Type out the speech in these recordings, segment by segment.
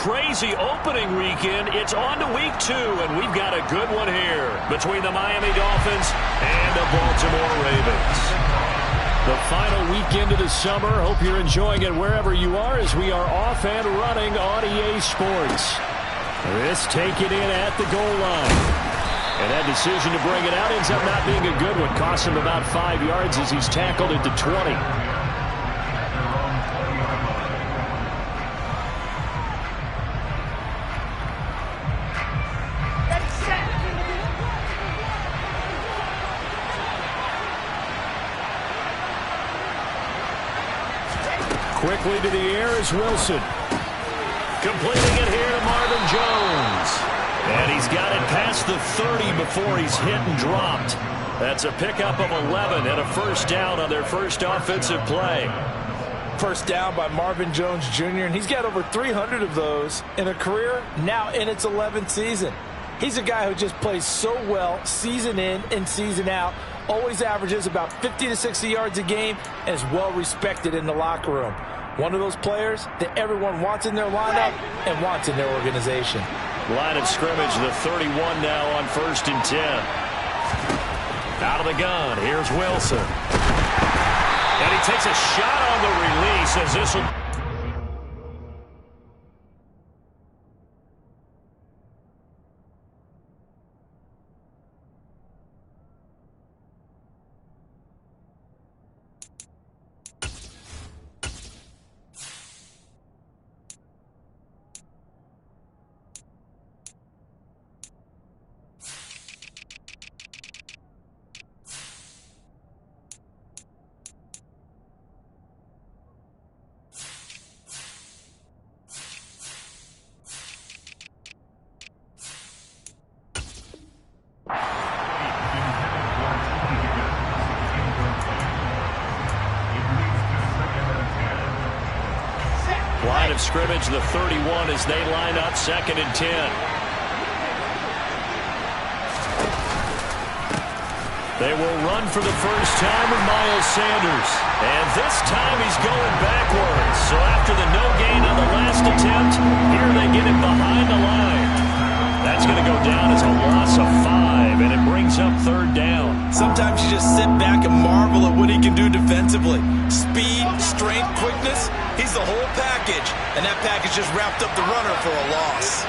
crazy opening weekend, it's on to week 2, and we've got a good one here between the Miami Dolphins and the Baltimore Ravens. The final weekend of the summer. Hope you're enjoying it wherever you are as we are off and running on EA Sports. This taken in at the goal line. And that decision to bring it out ends up not being a good one. Costs him about 5 yards as he's tackled at the 20. Quickly to the air is Wilson. Completing it here to Marvin Jones. And he's got it past the 30 before he's hit and dropped. That's a pickup of 11 and a first down on their first offensive play. First down by Marvin Jones Jr., and he's got over 300 of those in a career now in its 11th season. He's a guy who just plays so well season in and season out, always averages about 50 to 60 yards a game, and is well respected in the locker room. One of those players that everyone wants in their lineup and wants in their organization. Line of scrimmage, the 31 now on 1st and 10. Out of the gun, here's Wilson. And he takes a shot on the release as this will... Line of scrimmage, the 31 as they line up 2nd and 10. They will run for the first time with Miles Sanders. And this time he's going backwards. So after the no gain on the last attempt, here they get him behind the line. That's going to go down as a loss of 5, and it brings up 3rd down. Sometimes you just sit back and marvel at what he can do defensively. Speed, strength, quickness, he's the whole package. And that package just wrapped up the runner for a loss.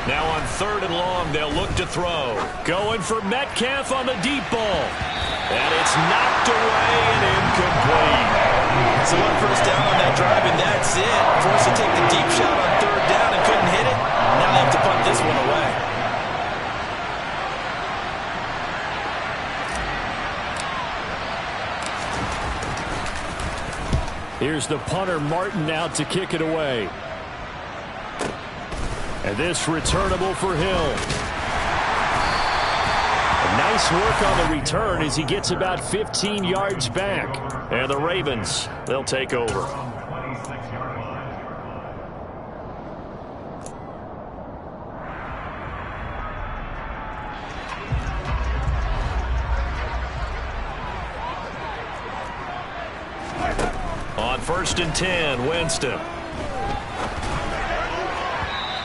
Now on 3rd and long, they'll look to throw. Going for Metcalf on the deep ball. And it's knocked away and incomplete. So one first down on that drive, and that's it. Forced to take the deep shot on 3rd down and couldn't hit it. Now they have to punt this one away. Here's the punter, Martin, out to kick it away. And this returnable for Hill. Nice work on the return as he gets about 15 yards back. And the Ravens, they'll take over. On 1st and 10, Winston.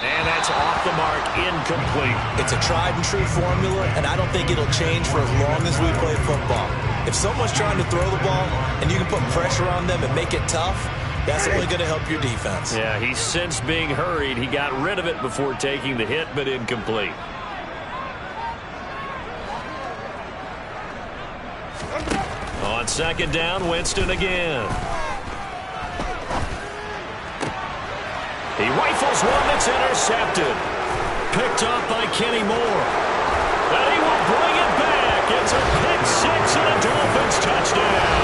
And that's off the mark, incomplete. It's a tried and true formula, and I don't think it'll change for as long as we play football. If someone's trying to throw the ball and you can put pressure on them and make it tough, that's only going to help your defense. Yeah, he's since being hurried. He got rid of it before taking the hit, but incomplete. On 2nd down, Winston again. He rifles one that's intercepted. Picked up by Kenny Moore. And he will bring it back. It's a pick-6 and a Dolphins touchdown.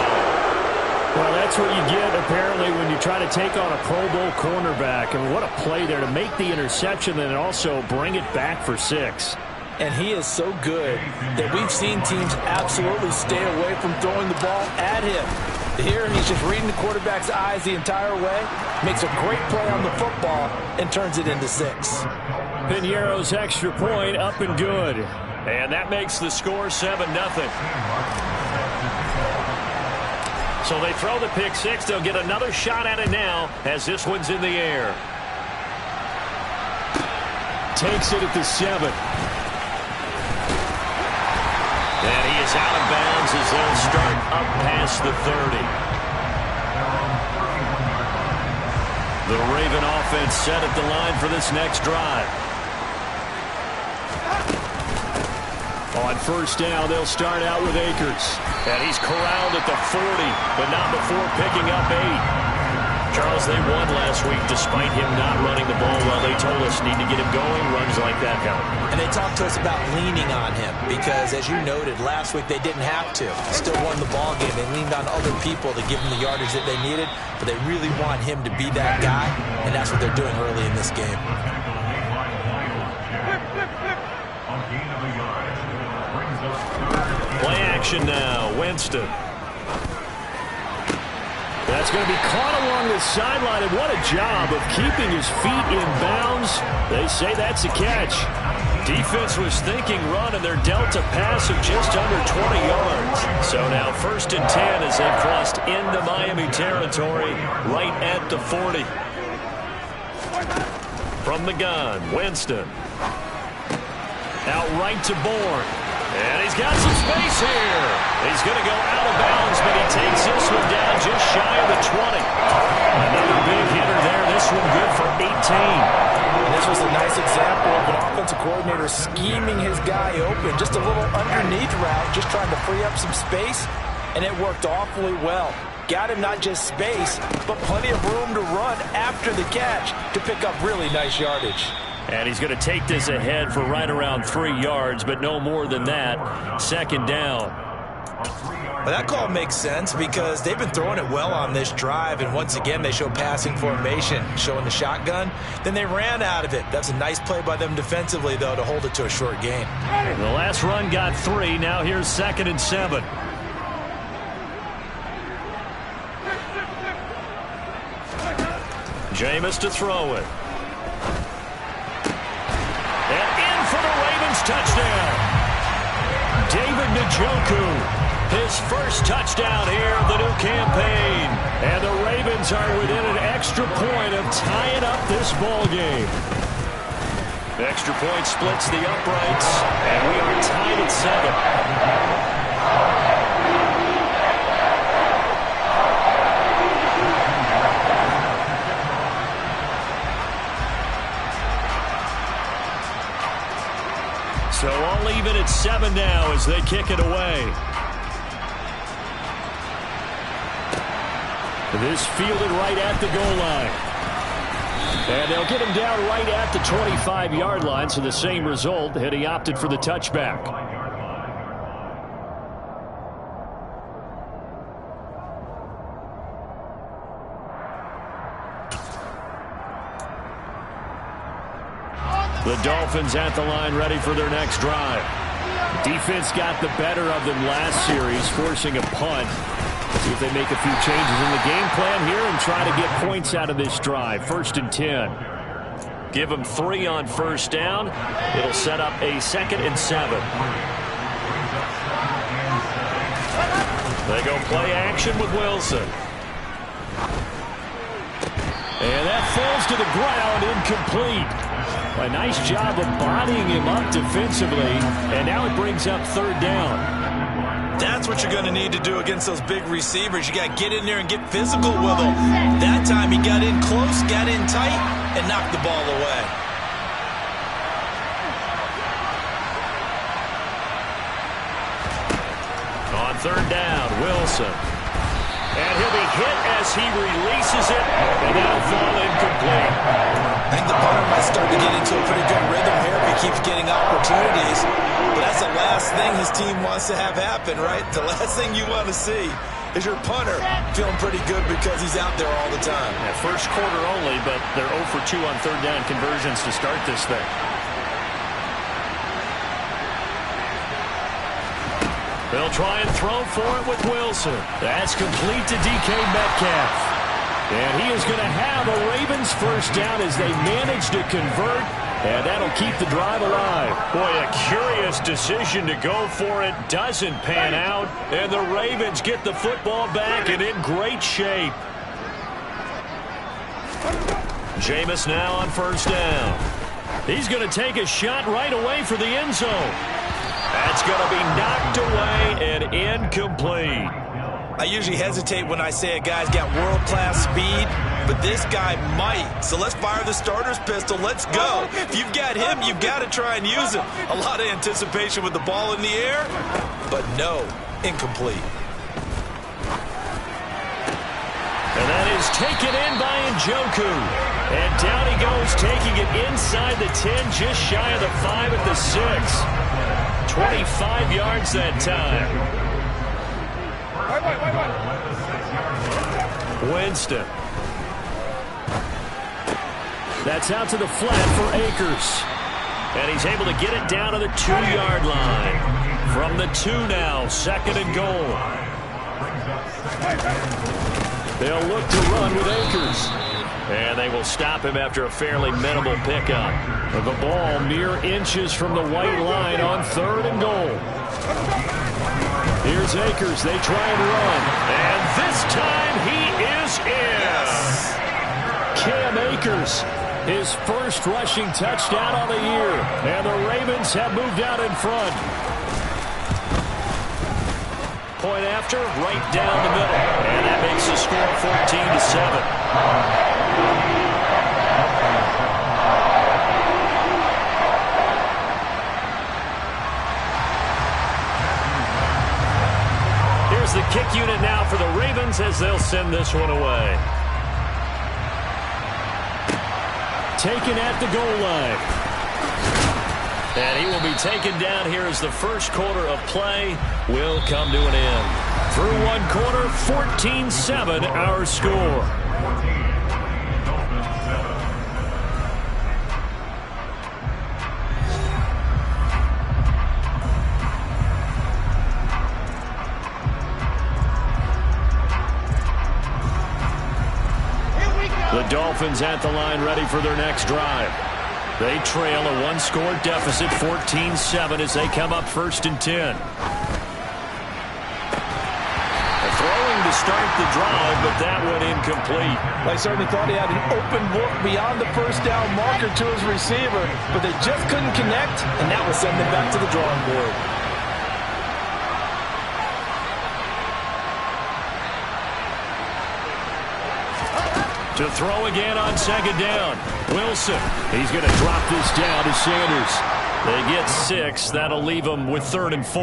Well, that's what you get, apparently, when you try to take on a Pro Bowl cornerback. And what a play there to make the interception and also bring it back for 6. And he is so good that we've seen teams absolutely stay away from throwing the ball at him. Here, he's just reading the quarterback's eyes the entire way, makes a great play on the football, and turns it into 6. Piñeiro's extra point up and good. And that makes the score 7-0. So they throw the pick 6. They'll get another shot at it now as this one's in the air. takes it at the 7. And he is out of bounds as they'll start up past the 30. The Raven offense set at the line for this next drive. On first down, they'll start out with Akers. And he's corralled at the 40, but not before picking up 8. Charles, they won last week despite him not running the ball well. They told us need to get him going. Runs like that help. And they talked to us about leaning on him because, as you noted, last week they didn't have to. Still won the ball game. They leaned on other people to give him the yardage that they needed, but they really want him to be that guy, and that's what they're doing early in this game. Play action now. Winston. That's going to be caught along the sideline, and what a job of keeping his feet in bounds. They say that's a catch. Defense was thinking run, and they're dealt a pass of just under 20 yards. So now 1st and 10 as they've crossed into Miami territory right at the 40. From the gun, Winston. Out right to Bourne. And he's got some space here. He's going to go out of bounds, but he takes this one down just shy of the 20. Another big hitter there. This one good for 18. And this was a nice example of an offensive coordinator scheming his guy open. Just a little underneath route, just trying to free up some space, and it worked awfully well. Got him not just space, but plenty of room to run after the catch to pick up really nice yardage. And he's going to take this ahead for right around 3 yards, but no more than that. 2nd down. Well, that call makes sense because they've been throwing it well on this drive, and once again they show passing formation, showing the shotgun. Then they ran out of it. That's a nice play by them defensively, though, to hold it to a short gain. The last run got 3. Now here's 2nd and 7. Jameis to throw it. Touchdown. David Njoku, his first touchdown here of the new campaign. And the Ravens are within an extra point of tying up this ball game. The extra point splits the uprights, and we are tied at 7. So all even at 7 now as they kick it away. This fielded right at the goal line. And they'll get him down right at the 25-yard line, so the same result, and he opted for the touchback. The Dolphins at the line ready for their next drive. Defense got the better of them last series, forcing a punt. See if they make a few changes in the game plan here and try to get points out of this drive. 1st and 10. Give them 3 on first down. It'll set up a 2nd and 7. They go play action with Wilson. And that falls to the ground, incomplete. A nice job of bodying him up defensively, and now it brings up 3rd down. That's what you're going to need to do against those big receivers. You got to get in there and get physical with them. That time he got in close, got in tight, and knocked the ball away. On 3rd down, Wilson. And he'll be hit as he releases it, and that'll fall incomplete. I think the punter might start to get into a pretty good rhythm here if he keeps getting opportunities. But that's the last thing his team wants to have happen, right? The last thing you want to see is your punter feeling pretty good because he's out there all the time. Yeah, first quarter only, but they're 0 for 2 on 3rd down conversions to start this thing. They'll try and throw for it with Wilson. That's complete to DK Metcalf. And he is going to have a Ravens first down as they manage to convert, and that'll keep the drive alive. Boy, a curious decision to go for it. Doesn't pan out, and the Ravens get the football back and in great shape. Jameis now on first down. He's going to take a shot right away for the end zone. That's going to be knocked away and incomplete. I usually hesitate when I say a guy's got world-class speed, but this guy might. So let's fire the starter's pistol. Let's go. If you've got him, you've got to try and use him. A lot of anticipation with the ball in the air, but no, incomplete. And that is taken in by Njoku. And down he goes, taking it inside the 10, just shy of the 5 at the 6. 25 yards that time. Winston. That's out to the flat for Akers. And he's able to get it down to the 2-yard line. From the 2 now, 2nd and goal. They'll look to run with Akers. And they will stop him after a fairly minimal pickup. The ball mere inches from the white line on 3rd and goal. Here's Akers. They try and run. And this time he is in. Yes. Cam Akers, his first rushing touchdown on the year. And the Ravens have moved out in front. Point after, right down the middle. And that makes the score 14-7. Here's the kick unit now for the Ravens as they'll send this one away. Taken at the goal line. And he will be taken down here as the first quarter of play will come to an end. Through one quarter, 14-7 our score. The Dolphins at the line ready for their next drive. They trail a one-score deficit, 14-7, as they come up 1st and 10. Throwing to start the drive, but that went incomplete. I certainly thought he had an open look beyond the first down marker to his receiver, but they just couldn't connect, and that will send them back to the drawing board. To throw again on 2nd down. Wilson. He's going to drop this down to Sanders. They get 6. That'll leave them with 3rd and 4.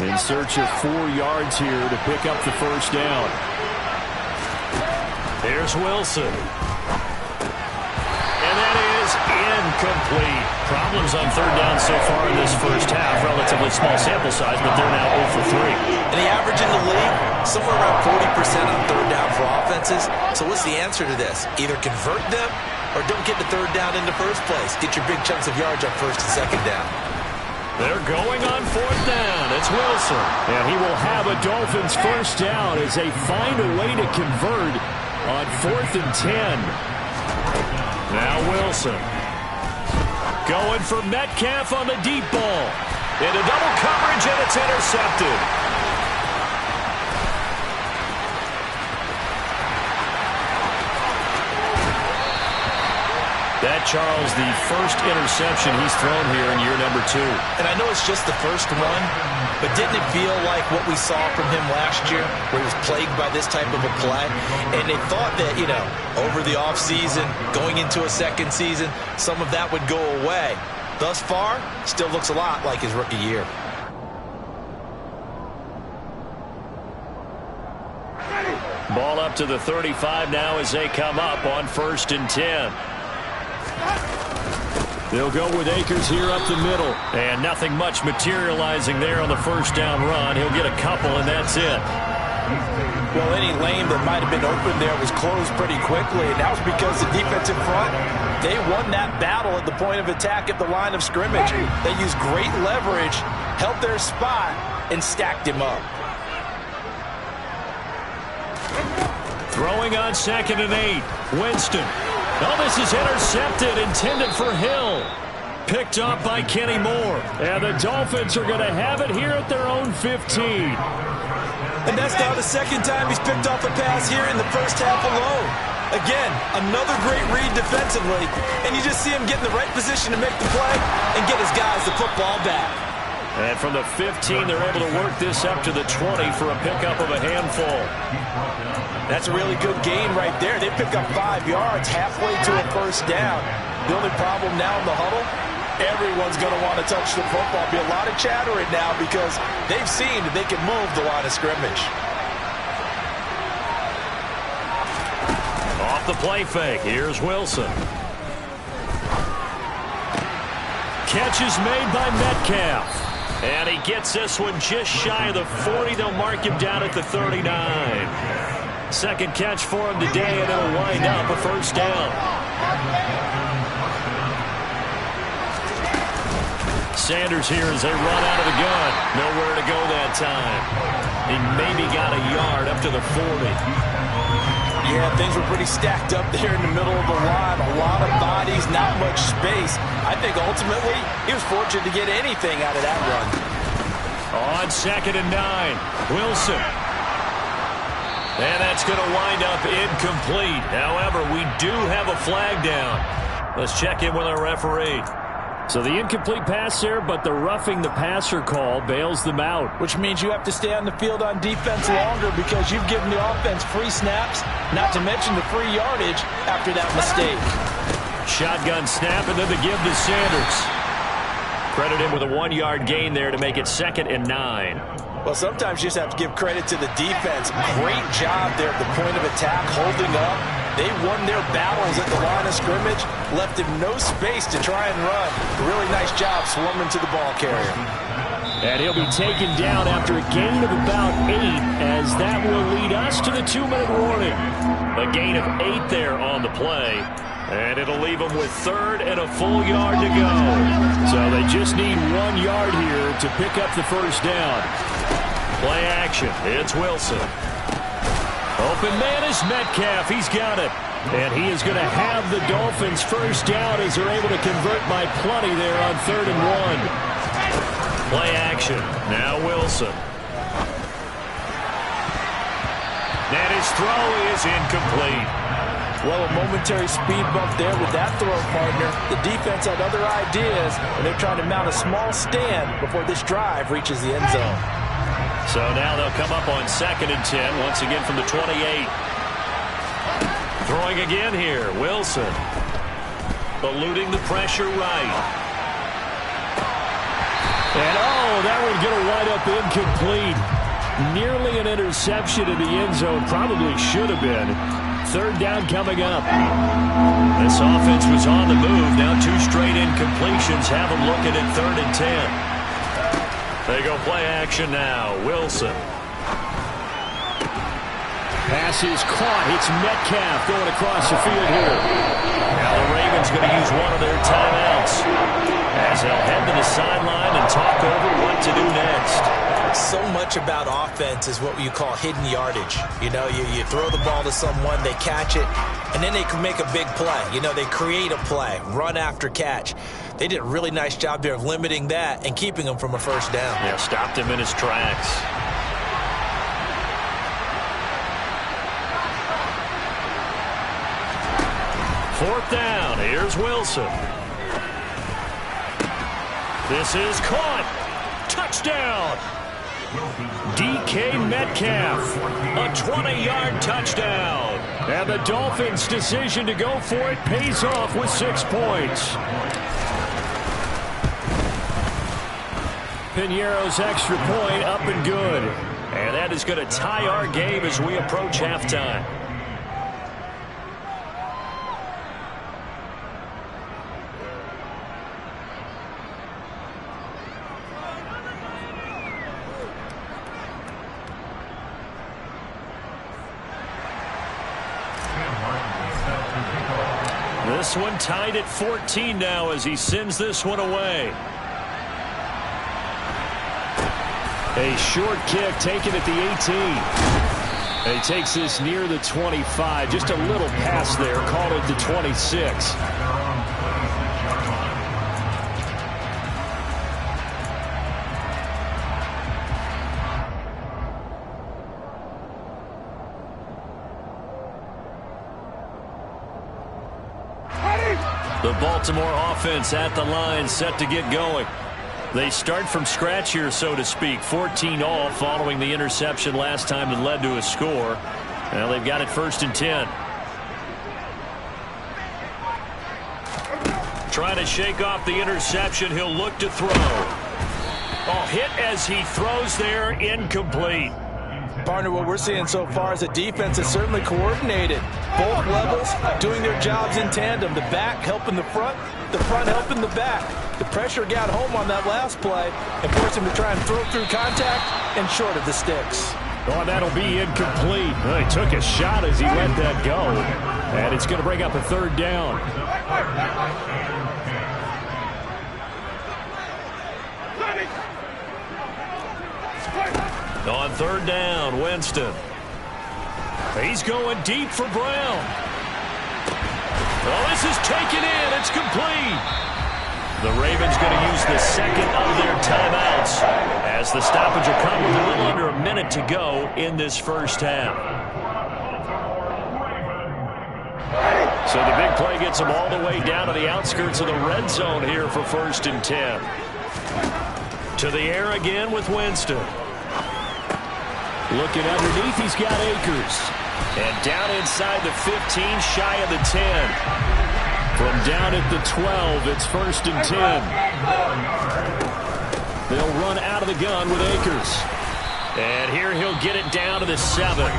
In search of 4 yards here to pick up the first down. Here's Wilson. And that is incomplete. Problems on 3rd down so far in this first half. Relatively small sample size, but they're now 0 for 3. And the average in the league, somewhere around 40% on 3rd down for offenses. So what's the answer to this? Either convert them or don't get the 3rd down in the first place. Get your big chunks of yards on 1st and 2nd down. They're going on 4th down. It's Wilson. And he will have a Dolphins first down as they find a way to convert on 4th and 10. Now Wilson. Going for Metcalf on the deep ball. Into double coverage, and it's intercepted. That, Charles, the first interception he's thrown here in year number 2. And I know it's just the first one, but didn't it feel like what we saw from him last year, where he was plagued by this type of a play? And they thought that, you know, over the offseason, going into a second season, some of that would go away. Thus far, still looks a lot like his rookie year. Ball up to the 35 now as they come up on 1st and 10. They'll go with Akers here up the middle. And nothing much materializing there on the first down run. He'll get a couple, and that's it. Well, any lane that might have been open there was closed pretty quickly, and that was because the defensive front, they won that battle at the point of attack at the line of scrimmage. They used great leverage, held their spot, and stacked him up. Throwing on 2nd and 8. Winston. Oh, this is intercepted, intended for Hill. Picked up by Kenny Moore. And the Dolphins are going to have it here at their own 15. And that's now the second time he's picked off a pass here in the first half alone. Again, another great read defensively, and you just see him get in the right position to make the play and get his guys the football back. And from the 15, they're able to work this up to the 20 for a pickup of a handful. That's a really good gain right there. They pick up 5 yards halfway to a first down. The only problem now in the huddle, everyone's going to want to touch the football. Be a lot of chattering now because they've seen that they can move the line of scrimmage. Off the play fake, here's Wilson. Catch is made by Metcalf. And he gets this one just shy of the 40. They'll mark him down at the 39. Second catch for him today, and it'll wind up a first down. Sanders here as they run out of the gun. Nowhere to go that time. He maybe got a yard up to the 40. Yeah, things were pretty stacked up there in the middle of the line. A lot of bodies, not much space. I think ultimately he was fortunate to get anything out of that run. On 2nd and 9, Wilson. And that's going to wind up incomplete. However, we do have a flag down. Let's check in with our referee. So the incomplete pass there, but the roughing the passer call bails them out. Which means you have to stay on the field on defense longer because you've given the offense free snaps, not to mention the free yardage after that mistake. Shotgun snap and then the give to Sanders. Credit him with a 1-yard gain there to make it 2nd and 9. Well, sometimes you just have to give credit to the defense. Great job there at the point of attack, holding up. They won their battles at the line of scrimmage, left him no space to try and run. Really nice job swarming to the ball carrier. And he'll be taken down after a gain of about 8, as that will lead us to the 2-minute warning. A gain of 8 there on the play. And it'll leave them with 3rd and a full yard to go. So they just need 1 yard here to pick up the first down. Play action. It's Wilson. Open man is Metcalf. He's got it. And he is going to have the Dolphins first down as they're able to convert by plenty there on 3rd and 1. Play action. Now Wilson. And his throw is incomplete. Well, a momentary speed bump there with that throw, partner. The defense had other ideas, and they're trying to mount a small stand before this drive reaches the end zone. So now they'll come up on 2nd and 10, once again from the 28. Throwing again here, Wilson. Eluding the pressure right. And, oh, that one's going to wind up incomplete. Nearly an interception in the end zone. Probably should have been. 3rd down coming up. This offense was on the move. Now 2 straight incompletions have them looking at 3rd and 10. They go play action now. Wilson. Pass is caught. It's Metcalf going across the field here. Now the Ravens going to use one of their timeouts as they'll head to the sideline and talk over what to do next. So much about offense is what you call hidden yardage. You know, you throw the ball to someone, they catch it, and then they can make a big play. You know, they create a play, run after catch. They did a really nice job there of limiting that and keeping him from a first down. Yeah, stopped him in his tracks. Fourth down. Here's Wilson. This is caught. Touchdown. DK Metcalf. A 20-yard touchdown. And the Dolphins' decision to go for it pays off with 6 points. Piñeiro's extra point up and good. And that is going to tie our game as we approach halftime. This one tied at 14 now as he sends this one away. A short kick taken at the 18. And he takes this near the 25. Just a little pass there. Called it the 26. The Baltimore offense at the line, set to get going. They start from scratch here, so to speak. 14 all following the interception last time that led to a score. Now they've got it 1st and 10. Trying to shake off the interception. He'll look to throw. Oh, hit as he throws there, incomplete. Partner, what we're seeing so far is a defense that's certainly coordinated. Both levels doing their jobs in tandem. The back helping the front helping the back. The pressure got home on that last play and forced him to try and throw through contact and short of the sticks. Oh, that'll be incomplete. Well, he took a shot as he let that go. And it's going to bring up a 3rd down. On 3rd down, Winston. He's going deep for Brown. Oh, this is taken in. It's complete. The Ravens going to use the 2nd of their timeouts as the stoppage will come with a little under a minute to go in this 1st half. So the big play gets them all the way down to the outskirts of the red zone here for 1st and 10. To the air again with Winston. Looking underneath, he's got Akers. And down inside the 15, shy of the 10. From down at the 12, it's 1st and 10. They'll run out of the gun with Akers. And here he'll get it down to the 7.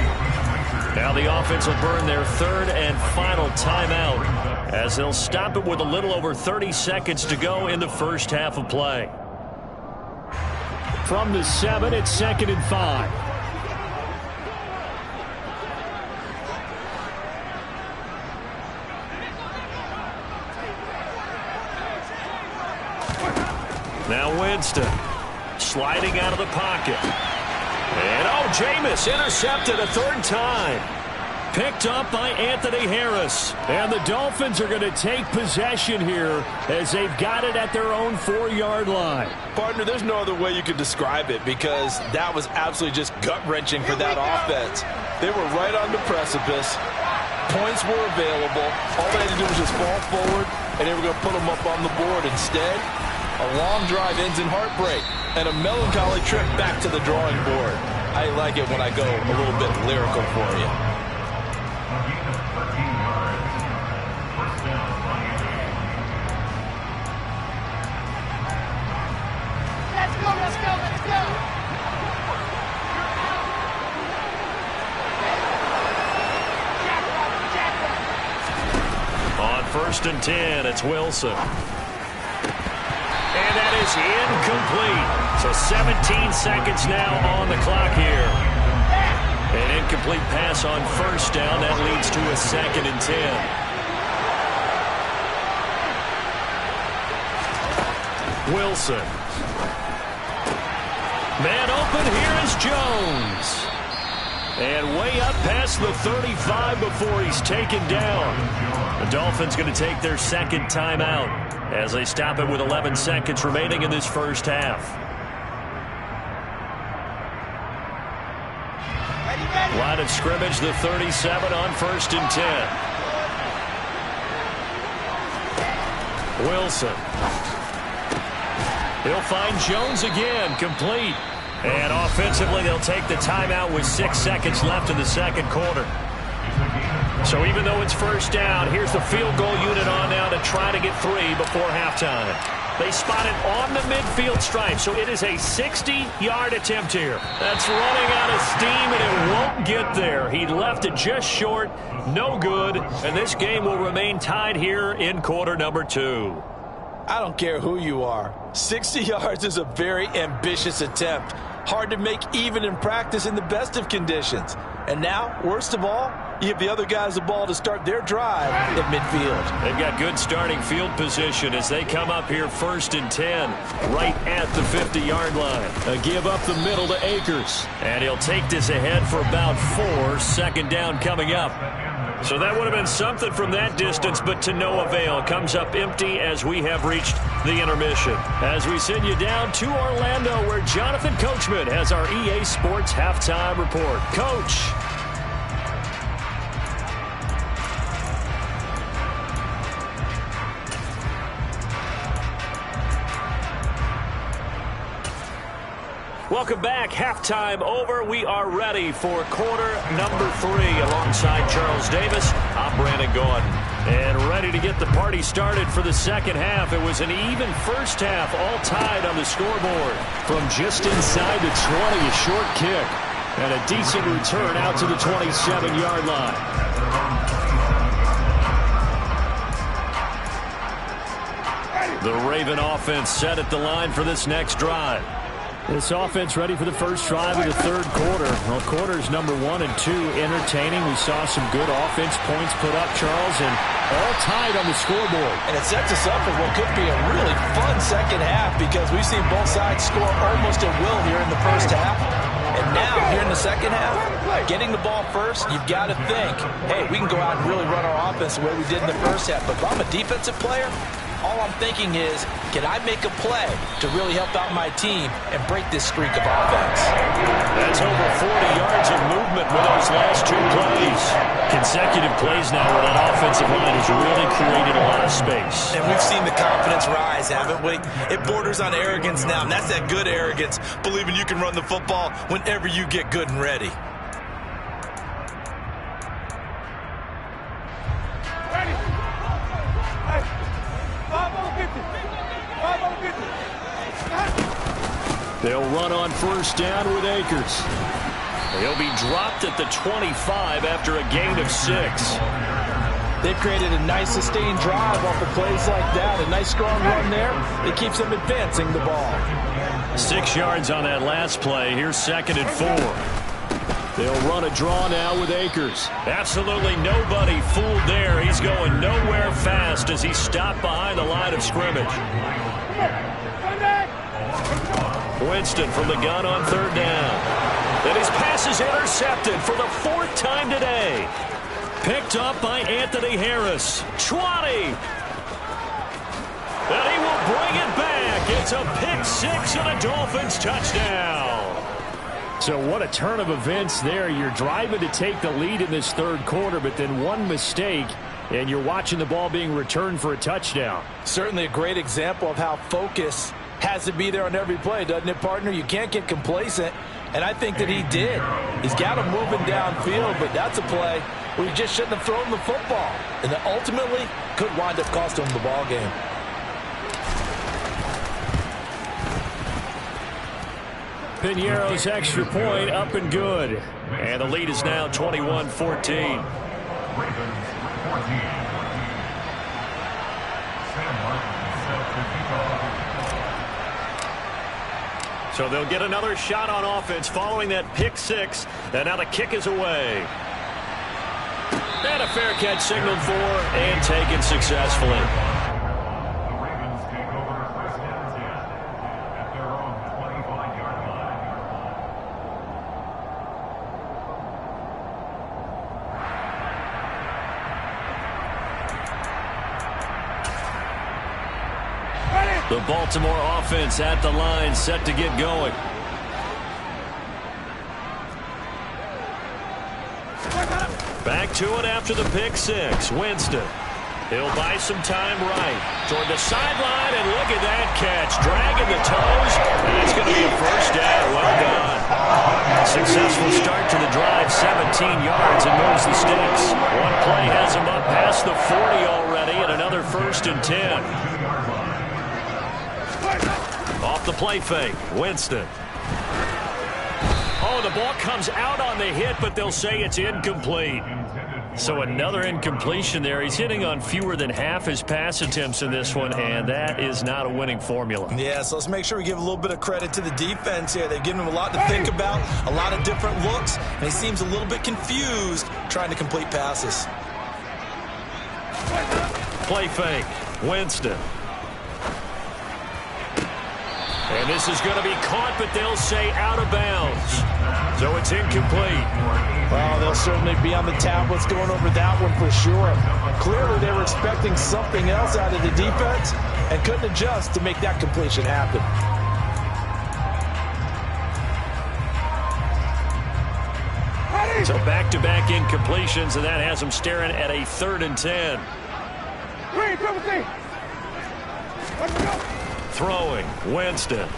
Now the offense will burn their 3rd and final timeout as they'll stop it with a little over 30 seconds to go in the 1st half of play. From the 7, it's 2nd and 5. Now Winston sliding out of the pocket. And, oh, Jameis intercepted a 3rd time. Picked up by Anthony Harris. And the Dolphins are going to take possession here as they've got it at their own 4-yard line. Partner, there's no other way you could describe it because that was absolutely just gut-wrenching for that offense. They were right on the precipice. Points were available. All they had to do was just fall forward, and they were going to put them up on the board. Instead, a long drive ends in heartbreak and a melancholy trip back to the drawing board. I like it when I go a little bit lyrical for you. Let's go, let's go, let's go. On 1st and 10, it's Wilson. And that is incomplete. So 17 seconds now on the clock here. An incomplete pass on 1st down. That leads to a 2nd and 10. Wilson. Man open. Here is Jones. And way up past the 35 before he's taken down. The Dolphins going to take their 2nd timeout as they stop it with 11 seconds remaining in this 1st half. Line of scrimmage, the 37 on 1st and 10. Wilson. He'll find Jones again, complete. And offensively, they'll take the timeout with 6 seconds left in the 2nd quarter. So even though it's 1st down, here's the field goal unit on now to try to get 3 before halftime. They spot it on the midfield stripe, so it is a 60-yard attempt here. That's running out of steam, and it won't get there. He left it just short, no good, and this game will remain tied here in quarter number 2. I don't care who you are. 60 yards is a very ambitious attempt. Hard to make even in practice in the best of conditions. And now, worst of all, You give the other guys the ball to start their drive at midfield. They've got good starting field position as they come up here 1st and 10, right at the 50-yard line. A give up the middle to Akers. And he'll take this ahead for about 4. 2nd down coming up. So that would have been something from that distance, but to no avail. Comes up empty as we have reached the intermission. As we send you down to Orlando, where Jonathan Coachman has our EA Sports halftime report. Coach. Welcome back. Halftime over. We are ready for quarter number 3. Alongside Charles Davis, I'm Brandon Gordon. And ready to get the party started for the second half. It was an even first half, all tied on the scoreboard. From just inside the 20, a short kick. And a decent return out to the 27-yard line. The Raven offense set at the line for this next drive. This offense ready for the first drive of the 3rd quarter. Well, quarters number 1 and 2 entertaining. We saw some good offense points put up, Charles, and all tied on the scoreboard. And it sets us up for what could be a really fun second half because we've seen both sides score almost at will here in the first half. And now, here in the second half, getting the ball first, you've got to think, hey, we can go out and really run our offense the way we did in the first half. But if I'm a defensive player, all I'm thinking is, can I make a play to really help out my team and break this streak of offense? That's over 40 yards of movement with those last 2 plays. Consecutive plays now where that offensive line has really created a lot of space. And we've seen the confidence rise, haven't we? It borders on arrogance now, and that's that good arrogance, believing you can run the football whenever you get good and ready. They'll run on 1st down with Akers. He'll be dropped at the 25 after a gain of 6. They've created a nice sustained drive off of plays like that. A nice strong run there. It keeps them advancing the ball. 6 yards on that last play. Here's 2nd and 4. They'll run a draw now with Akers. Absolutely nobody fooled there. He's going nowhere fast as he stopped behind the line of scrimmage. Winston from the gun on 3rd down. And his pass is intercepted for the 4th time today. Picked up by Anthony Harris. 20. And he will bring it back. It's a pick 6 and a Dolphins touchdown. So what a turn of events there. You're driving to take the lead in this 3rd quarter, but then one mistake, and you're watching the ball being returned for a touchdown. Certainly a great example of how focus has to be there on every play, doesn't it, partner? You can't get complacent, and I think that he did. He's got him moving downfield, but that's a play where you just shouldn't have thrown the football, and that ultimately could wind up costing him the ball game. Piñeiro's extra point up and good. And the lead is now 21-14. So they'll get another shot on offense following that pick 6. And now the kick is away. And a fair catch signaled for and taken successfully. The Baltimore offense at the line, set to get going. Back to it after the pick 6. Winston. He'll buy some time right toward the sideline, and look at that catch. Dragging the toes, and it's going to be a first down. Well done. Successful start to the drive, 17 yards, and moves the sticks. One play has him up past the 40 already, and another 1st and 10. Off the play fake, Winston. Oh, the ball comes out on the hit, but they'll say it's incomplete. So another incompletion there. He's hitting on fewer than half his pass attempts in this one, and that is not a winning formula. Yeah, so let's make sure we give a little bit of credit to the defense here. They've given him a lot to think about, a lot of different looks, and he seems a little bit confused trying to complete passes. Play fake. Winston. And this is going to be caught, but they'll say out of bounds. So it's incomplete. Well, they'll certainly be on the tablets going over that one for sure. Clearly, they were expecting something else out of the defense and couldn't adjust to make that completion happen. So back-to-back incompletions, and that has them staring at a 3rd and 10. Throwing, Winston.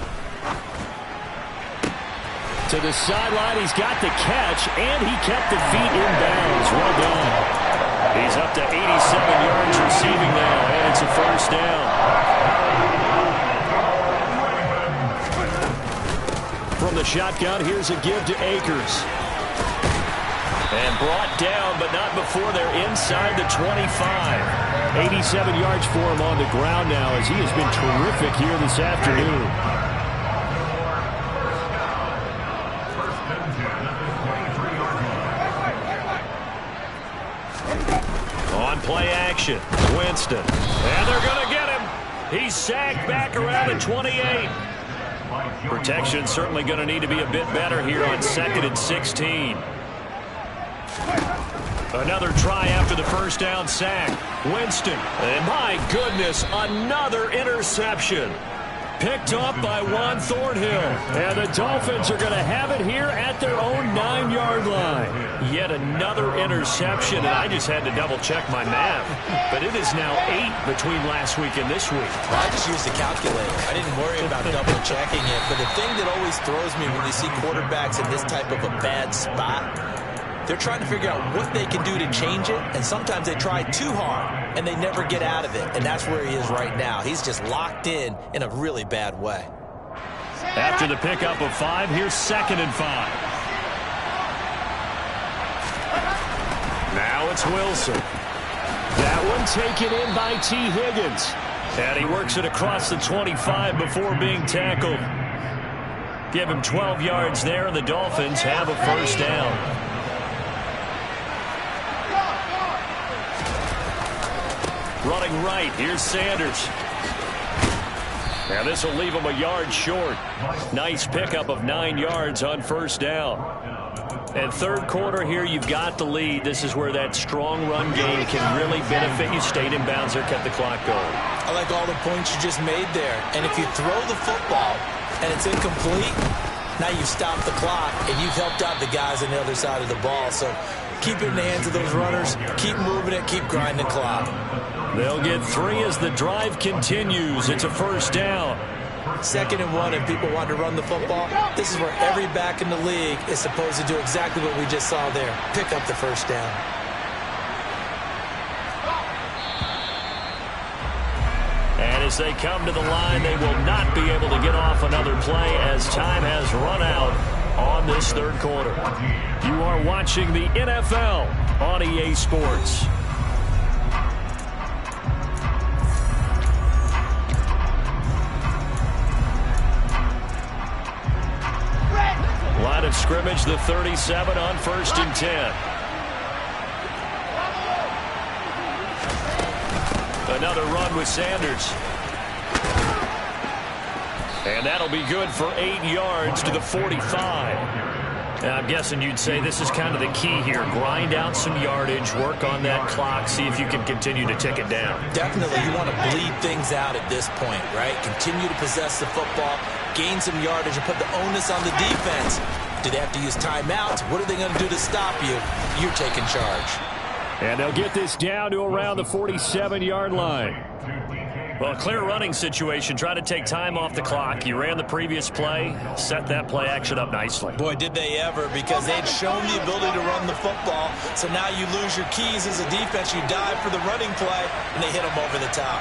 To the sideline, he's got the catch, and he kept the feet in bounds. Well done. He's up to 87 yards receiving now, and it's a 1st down. From the shotgun, here's a give to Akers. And brought down, but not before they're inside the 25. 87 yards for him on the ground now, as he has been terrific here this afternoon. On play action, Winston. And they're going to get him. He's sacked back around the 28. Protection certainly going to need to be a bit better here on 2nd and 16. Another try after the 1st down sack. Winston. And my goodness, another interception. Picked up by Juan Thornhill. And the Dolphins are going to have it here at their own 9-yard line. Yet another interception, and I just had to double-check my math. But it is now 8 between last week and this week. Well, I just used a calculator. I didn't worry about double-checking it. But the thing that always throws me when you see quarterbacks in this type of a bad spot, they're trying to figure out what they can do to change it, and sometimes they try too hard, and they never get out of it, and that's where he is right now. He's just locked in a really bad way. After the pickup of 5, here's 2nd and 5. Now it's Wilson. That one taken in by T. Higgins. And he works it across the 25 before being tackled. Give him 12 yards there, and the Dolphins have a 1st down. Running right, here's Sanders. Now this will leave him a yard short. Nice pickup of 9 yards on 1st down. And 3rd quarter here, you've got the lead. This is where that strong run game can really benefit you. Stayed in bounds there, kept the clock going. I like all the points you just made there. And if you throw the football and it's incomplete, now you've stopped the clock and you've helped out the guys on the other side of the ball. So keep it in the hands of those runners. Keep moving it. Keep grinding the clock. They'll get 3 as the drive continues. It's a 1st down. 2nd and 1, if people want to run the football, this is where every back in the league is supposed to do exactly what we just saw there. Pick up the 1st down. And as they come to the line, they will not be able to get off another play as time has run out on this 3rd quarter. You are watching the NFL on EA Sports. Line of scrimmage, the 37 on 1st and 10. Another run with Sanders. And that'll be good for 8 yards to the 45. Now, I'm guessing you'd say this is kind of the key here. Grind out some yardage, work on that clock, see if you can continue to tick it down. Definitely, you want to bleed things out at this point, right? Continue to possess the football, gain some yardage, and put the onus on the defense. Do they have to use timeouts? What are they going to do to stop you? You're taking charge. And they'll get this down to around the 47-yard line. Well, a clear running situation. Try to take time off the clock. You ran the previous play, set that play action up nicely. Boy, did they ever, because they'd shown the ability to run the football. So now you lose your keys as a defense. You dive for the running play, and they hit them over the top.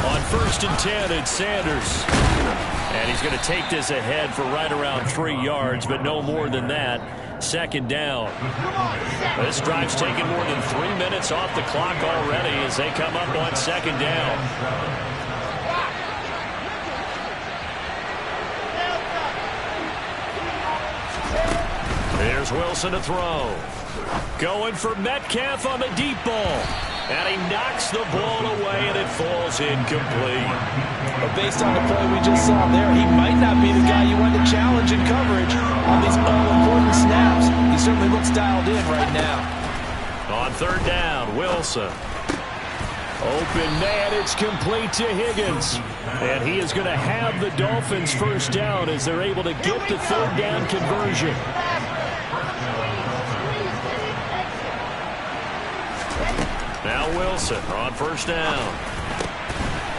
On 1st and 10, it's Sanders. And he's going to take this ahead for right around 3 yards, but no more than that. Second down. This drive's taken more than 3 minutes off the clock already as they come up on second down. There's Wilson to throw. Going for Metcalf on the deep ball. And he knocks the ball away, and it falls incomplete. But based on the play we just saw there, he might not be the guy you want to challenge in coverage on these all-important snaps. He certainly looks dialed in right now. On third down, Wilson. Open man, it's complete to Higgins. And he is going to have the Dolphins first down as they're able to get the third down conversion. Now Wilson on first down.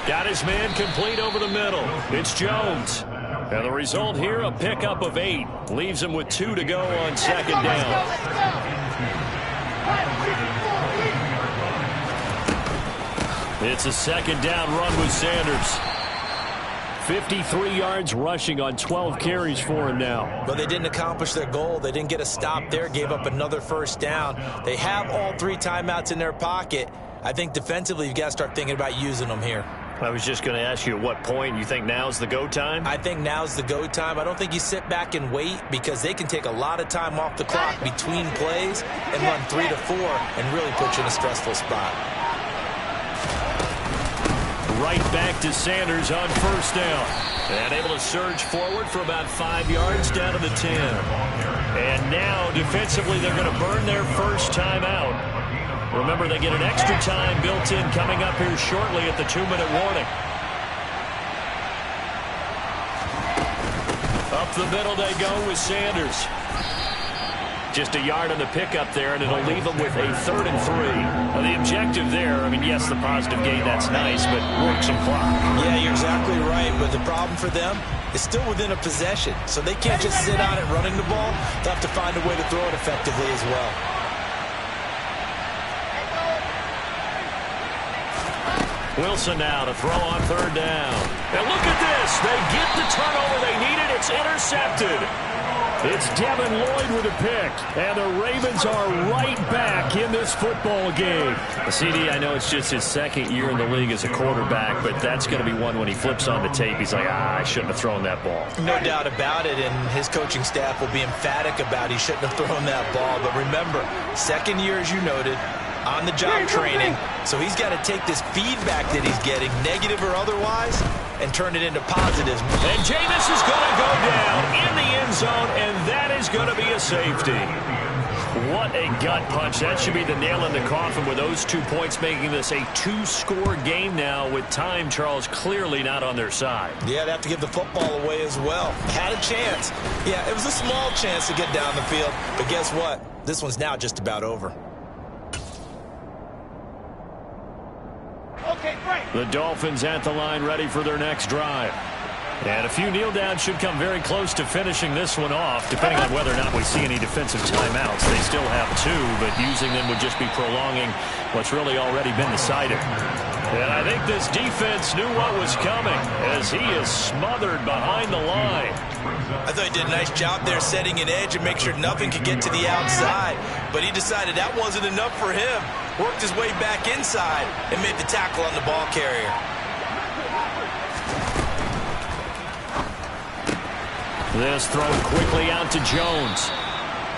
Got his man complete over the middle. It's Jones. And the result here, a pickup of 8. Leaves him with 2 to go on second down. It's a second down run with Sanders. 53 yards rushing on 12 carries for him now. But they didn't accomplish their goal. They didn't get a stop there, gave up another first down. They have all 3 timeouts in their pocket. I think defensively you've got to start thinking about using them here. I was just going to ask you at what point you think now's the go time? I think now's the go time. I don't think you sit back and wait because they can take a lot of time off the clock between plays and run 3 to 4 and really put you in a stressful spot. Right back to Sanders on first down. And able to surge forward for about 5 yards down to the 10. And now defensively they're going to burn their first time out. Remember, they get an extra time built in coming up here shortly at the 2-minute warning. Up the middle they go with Sanders. Just a yard on the pickup there, and it'll leave them with a 3rd and 3. Now, the objective there, I mean, yes, the positive gain, that's nice, but work some clock. Yeah, you're exactly right, but the problem for them is still within a possession, so they can't just sit on it running the ball. They'll have to find a way to throw it effectively as well. Wilson now to throw on third down. And look at this. They get the turnover they needed. It's intercepted. It's Devin Lloyd with a pick. And the Ravens are right back in this football game. CD, I know it's just his 2nd year in the league as a quarterback, but that's going to be one when he flips on the tape. He's like, I shouldn't have thrown that ball. No doubt about it, and his coaching staff will be emphatic about he shouldn't have thrown that ball. But remember, 2nd year, as you noted, on-the-job training, so he's got to take this feedback that he's getting, negative or otherwise, and turn it into positives. And Jameis is going to go down in the end zone, and that is going to be a safety. What a gut punch. That should be the nail in the coffin with those 2 points, making this a 2-score game now with time, Charles, clearly not on their side. Yeah, they have to give the football away as well. Had a chance. Yeah, it was a small chance to get down the field, but guess what? This one's now just about over. The Dolphins at the line ready for their next drive. And a few kneel downs should come very close to finishing this one off, depending on whether or not we see any defensive timeouts. They still have 2, but using them would just be prolonging what's really already been decided. And I think this defense knew what was coming as he is smothered behind the line. I thought he did a nice job there setting an edge and make sure nothing could get to the outside. But he decided that wasn't enough for him. Worked his way back inside and made the tackle on the ball carrier. This throw quickly out to Jones.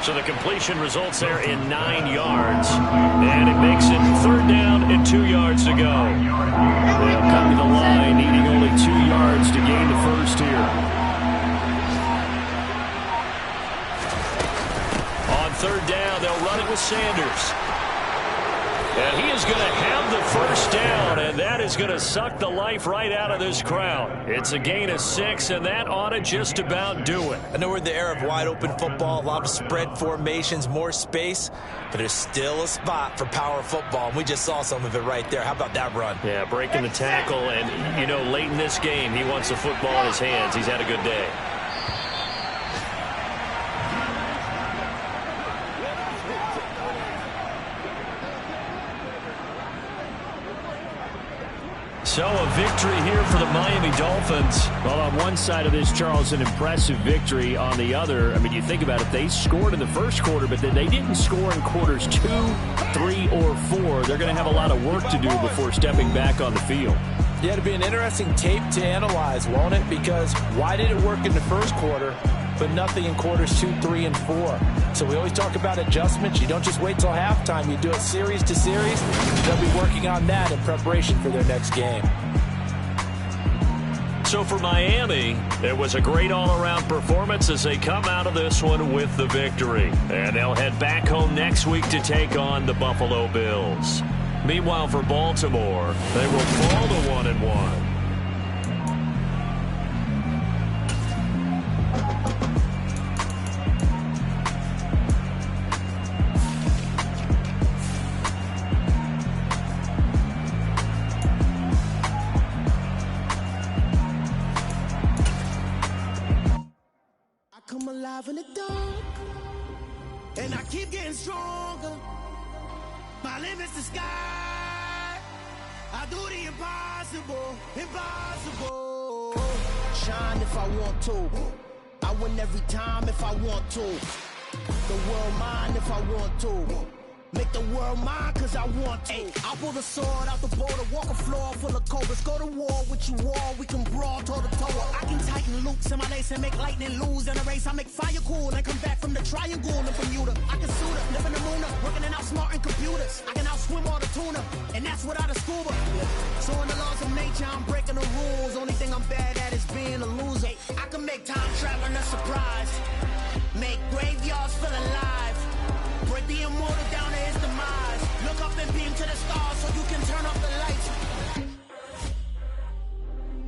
So the completion results there in 9 yards. And it makes it 3rd down and 2 yards to go. They'll come to the line, needing only 2 yards to gain the first here. On 3rd down, they'll run it with Sanders. And he is going to have the first down, and that is going to suck the life right out of this crowd. It's a gain of 6, and that ought to just about do it. I know we're in the era of wide-open football, a lot of spread formations, more space, but there's still a spot for power football, and we just saw some of it right there. How about that run? Yeah, breaking the tackle, and, you know, late in this game, he wants the football in his hands. He's had a good day. So a victory here for the Miami Dolphins. Well, on one side of this, Charles, an impressive victory. On the other, I mean, you think about it, they scored in the first quarter, but then they didn't score in quarters 2, 3, or 4. They're going to have a lot of work to do before stepping back on the field. Yeah, it'll be an interesting tape to analyze, won't it? Because why did it work in the first quarter, but nothing in quarters 2, 3, and 4? So we always talk about adjustments. You don't just wait till halftime. You do it series to series. They'll be working on that in preparation for their next game. So for Miami, it was a great all-around performance as they come out of this one with the victory. And they'll head back home next week to take on the Buffalo Bills. Meanwhile, for Baltimore, they will fall to 1-1. Come alive in the dark, and I keep getting stronger. My limit's the sky. I do the impossible, impossible. Shine if I want to. I win every time if I want to. The world mine if I want to. Make the world mine cause I want to. I'll pull the sword out the border, walk a floor full of cobras. Go to war with you all, we can brawl toe to toe. I can tighten loops in my lace and make lightning lose in a race. I make fire cool and come back from the triangle in Bermuda. I can suit up, live in the moon up, working and outsmarting computers. I can outswim all the tuna, and that's without a scuba. So in the laws of nature, I'm breaking the rules. Only thing I'm bad at is being a loser. I can make time traveling a surprise, make graveyards feel alive. Break the immortal down to his demise. Look up and beam to the stars so you can turn off the lights.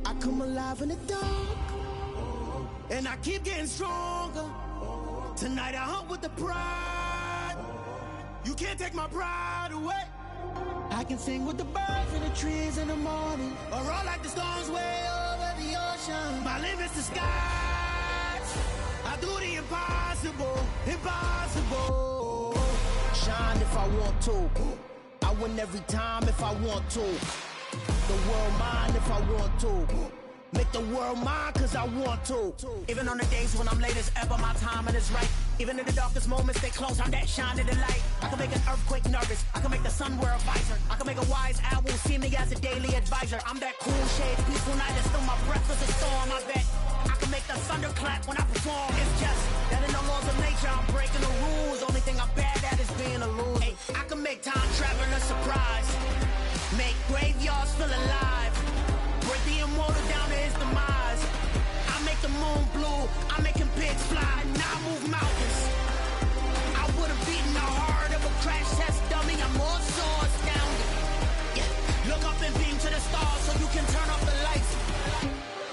I come alive in the dark, and I keep getting stronger. Tonight I hunt with the pride. You can't take my pride away. I can sing with the birds and the trees in the morning, or roll like the storms way over the ocean. My limit's the skies. I do the impossible, impossible. Shine if I want to. I win every time if I want to. The world mine if I want to. Make the world mine cause I want to. Even on the days when I'm late as ever, my timing is right. Even in the darkest moments, stay close, I'm that shining the light. I can make an earthquake nervous, I can make the sun wear a visor. I can make a wise owl see me as a daily advisor. I'm that cool shade, peaceful night, and still my breath is a storm, I bet. I can make the thunder clap when I perform.